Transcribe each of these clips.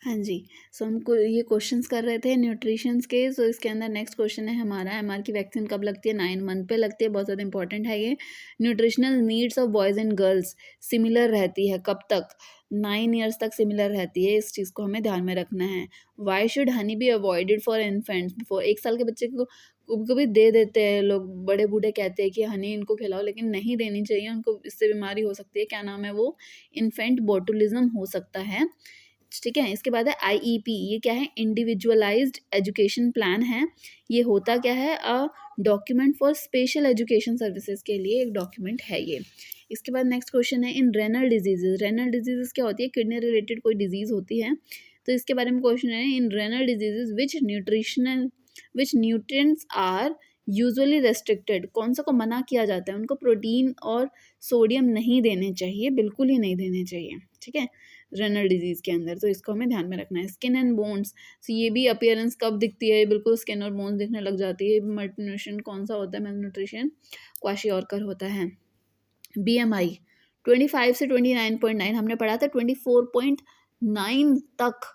हाँ जी। सो हमको ये क्वेश्चंस कर रहे थे न्यूट्रिशंस के। सो इसके अंदर नेक्स्ट क्वेश्चन है हमारा, एमआर की वैक्सीन कब लगती है? 9 मंथ पे लगती है, बहुत ज़्यादा इंपॉर्टेंट है ये। Nutritional needs of boys and girls similar रहती है, कब तक? 9 ईयर्स तक सिमिलर रहती है, इस चीज़ को हमें ध्यान में रखना है। Why should honey be avoided for infants before? 1 साल के बच्चे को कभी-कभी दे देते हैं लोग, बड़े बूढ़े कहते हैं कि हनी इनको खिलाओ, लेकिन नहीं देनी चाहिए, उनको इससे बीमारी हो सकती है। क्या नाम है वो? इन्फेंट बोटुलिज्म हो सकता है। ठीक है, इसके बाद है आईईपी। ये क्या है? इंडिविजुअलाइज्ड एजुकेशन प्लान है। ये होता क्या है? Document for special education services के लिए एक डॉक्यूमेंट है ये। इसके बाद नेक्स्ट क्वेश्चन है, in renal diseases. Renal diseases क्या होती है? किडनी रिलेटेड कोई डिजीज होती है, तो इसके बारे में क्वेश्चन है, in renal diseases which nutrients are usually restricted? कौन सा को मना किया जाता है? उनको प्रोटीन और सोडियम नहीं देने चाहिए, बिल्कुल ही नहीं देने चाहिए। ठीक है, रेनल डिजीज़ के अंदर, तो इसको हमें ध्यान में रखना है। स्किन एंड बोन्स, तो ये भी अपीयरेंस कब दिखती है? बिल्कुल स्किन और बोन्स दिखने लग जाती है। मल्टीन्यूट्रिशन कौन सा होता है? malnutrition क्वाशियोरकर होता है। बीएमआई 25 से 29.9 हमने पढ़ा था, 24.9 तक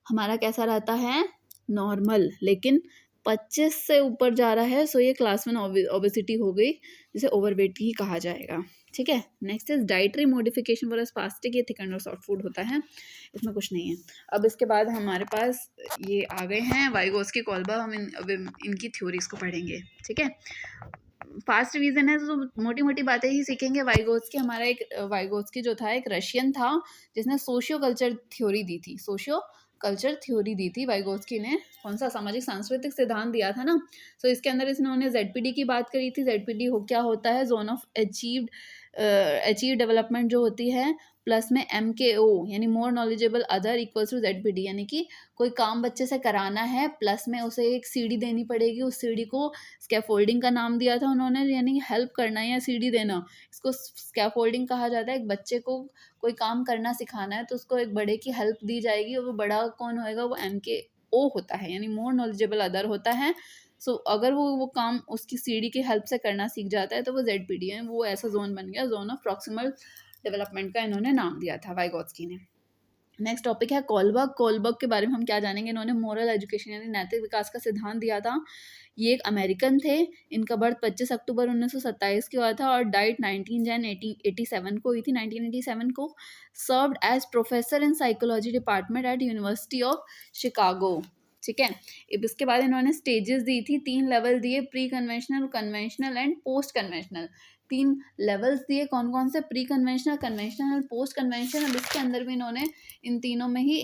हमारा कैसा रहता है? नॉर्मल। लेकिन 25 से ऊपर जा रहा है, सो ये क्लास 1 ओबेसिटी हो गई, जिसे ओवरवेट ही कहा जाएगा। ठीक है, next is dietary modification for spastic. ये थिक एंड सॉफ्ट फूड होता है, इसमें कुछ नहीं है। अब इसके बाद हमारे पास ये आ गए हैं वाइगोस्की कोल्बा। हम अब इनकी थ्योरीज को पढ़ेंगे। ठीक है, फास्ट रिवीजन है तो मोटी मोटी बातें ही सीखेंगे। वाइगोस्की, हमारा एक वाइगोस्की जो था, एक रशियन था जिसने सोशियो कल्चर थ्योरी दी थी। सोशियो कल्चर थ्योरी दी थी वाइगोस्की ने। कौन सा? सामाजिक सांस्कृतिक सिद्धांत दिया था ना। सो इसके अंदर इन्होंने जेडपीडी की बात करी थी। जेडपीडी क्या होता है? जोन ऑफ अचीव डेवलपमेंट जो होती है, प्लस में MKO यानी more knowledgeable other equals to ZPD, यानी कि कोई काम बच्चे से कराना है, प्लस में उसे एक सीढ़ी देनी पड़ेगी। उस सीढ़ी को स्कैफोल्डिंग का नाम दिया था उन्होंने, यानी हेल्प करना या सीढ़ी देना, इसको स्कैफोल्डिंग कहा जाता है। एक बच्चे को कोई काम करना सिखाना है, तो उसको एक बड़े की हेल्प दी जाएगी, और वो बड़ा कौन होएगा? वो MKO होता है, यानी मोर नॉलेजेबल अदर होता है। सो अगर वो काम उसकी सीढ़ी की हेल्प से करना सीख जाता है, तो वो ZPD है। वो ऐसा जोन बन गया, जोन ऑफ प्रॉक्सिमल डेवलपमेंट का इन्होंने नाम दिया था वाइगोत्स्की ने। नेक्स्ट टॉपिक है कोलबर्ग। कोलबर्ग के बारे में हम क्या जानेंगे? इन्होंने मोरल एजुकेशन यानी नैतिक विकास का सिद्धांत दिया था। ये एक अमेरिकन थे। इनका बर्थ 25 अक्टूबर 1927 को हुआ था और डाइट 19 जन 1887 को हुई थी, 1987 को। Served as professor in psychology department at university of Chicago. ठीक है, अब इसके बाद इन्होंने स्टेजेस दी थी, 3 लेवल दिए, pre conventional, conventional and post conventional. 3 levels दिए, कौन कौन से? Pre conventional, conventional, post conventional. अब इसके अंदर भी इन्होंने इन तीनों में ही